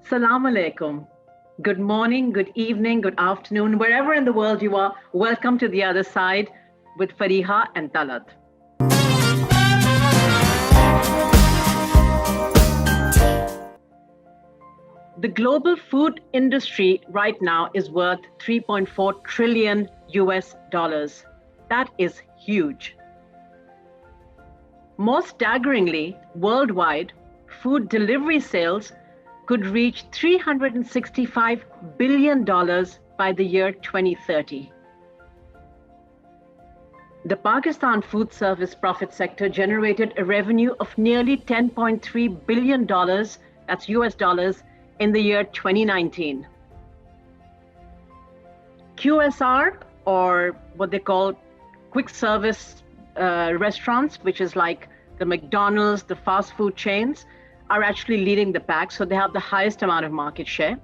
Salam alaikum. Good morning, good evening, good afternoon, wherever in the world you are. Welcome to The Other Side with Fariha and Talat. The global food industry right now is worth 3.4 trillion US dollars. That is huge. More staggeringly, worldwide, food delivery sales could reach $365 billion by the year 2030. The Pakistan food service profit sector generated a revenue of nearly $10.3 billion, that's US dollars, in the year 2019. QSR, or what they call quick service restaurants, which is like the McDonald's, the fast food chains, are actually leading the pack, so they have the highest amount of market share.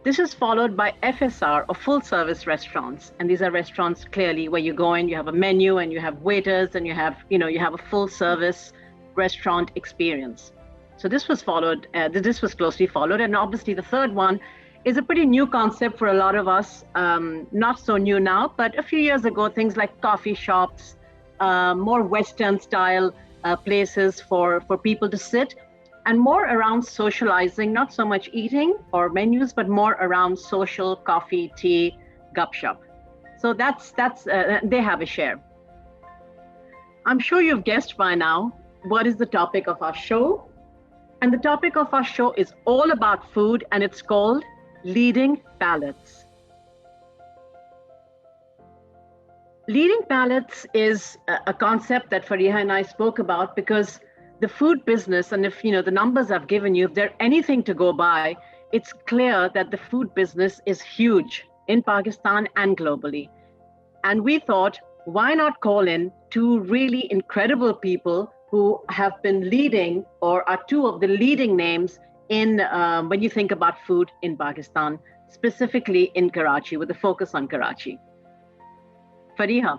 This is followed by FSR, or full service restaurants, and these are restaurants clearly where you go in, you have a menu and you have waiters and you have a full service restaurant experience. So this was followed, this was closely followed, and obviously the third one is a pretty new concept for a lot of us, not so new now, but a few years ago, things like coffee shops, more Western style places for people to sit, and more around socializing, not so much eating or menus, but more around social, coffee, tea, gupshup. So that's they have a share. I'm sure you've guessed by now what is the topic of our show. And the topic of our show is all about food, and it's called Leading Palates. Leading Palates is a concept that Fariha and I spoke about because the food business, and if the numbers I've given you, if they're anything to go by, it's clear that the food business is huge in Pakistan and globally. And we thought, why not call in two really incredible people who have been leading, or are two of the leading names in when you think about food in Pakistan, specifically in Karachi, with a focus on Karachi. Fariha,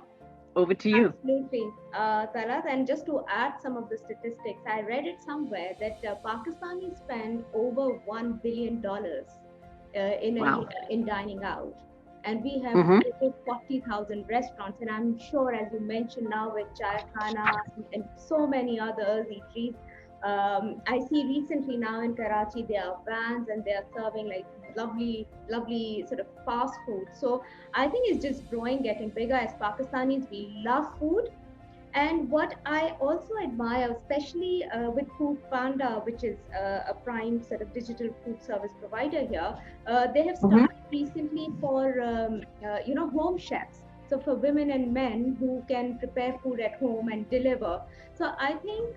over to you. Absolutely, Talat. And just to add some of the statistics, I read it somewhere that Pakistanis spend over $1 billion in dining out. And we have over 40,000 restaurants. And I'm sure, as you mentioned now, with Chai Khana and so many others, eateries, I see recently now in Karachi, there are vans and they are serving like lovely sort of fast food. So I think it's just growing, getting bigger. As Pakistanis, we love food. And what I also admire, especially with Food Panda, which is a prime sort of digital food service provider here, they have started recently for home chefs. So for women and men who can prepare food at home and deliver. So I think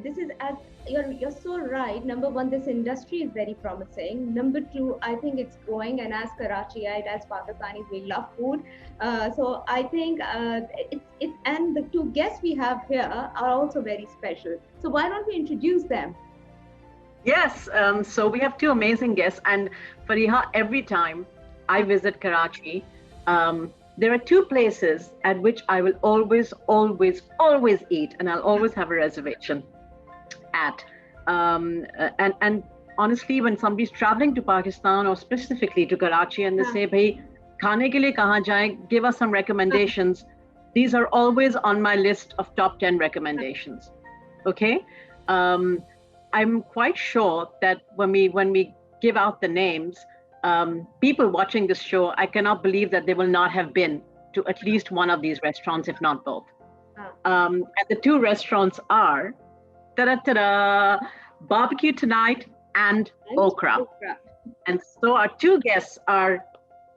this is, as you're so right. Number one, this industry is very promising. Number two, I think it's growing, and as Karachiite, as Pakistanis, we love food. So I think it's and the two guests we have here are also very special. So why don't we introduce them? Yes, so we have two amazing guests, and Fariha, every time I visit Karachi, there are two places at which I will always eat, and I'll always have a reservation at. And honestly, when somebody's traveling to Pakistan or specifically to Karachi, and they say, "Bhai, khane ke liye kahan jaye? Give us some recommendations." These are always on my list of top 10 recommendations. Okay, I'm quite sure that when we give out the names, people watching this show, I cannot believe that they will not have been to at least one of these restaurants, if not both. And the two restaurants are Barbecue Tonight and Okra. And so our two guests are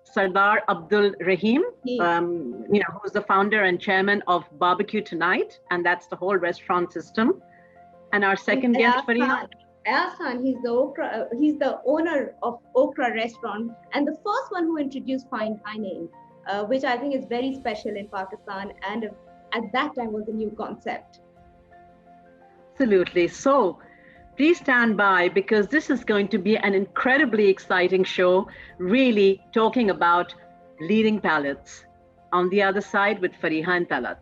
Sardar Abdul Rahim, who's the founder and chairman of Barbecue Tonight, and that's the whole restaurant system. And our second guest, Fariha. Ayaz, he's the owner of Okra restaurant, and the first one who introduced fine dining, which I think is very special in Pakistan, and at that time was a new concept. Absolutely. So please stand by, because this is going to be an incredibly exciting show, really talking about leading palates. On the Other Side with Fariha and Talat.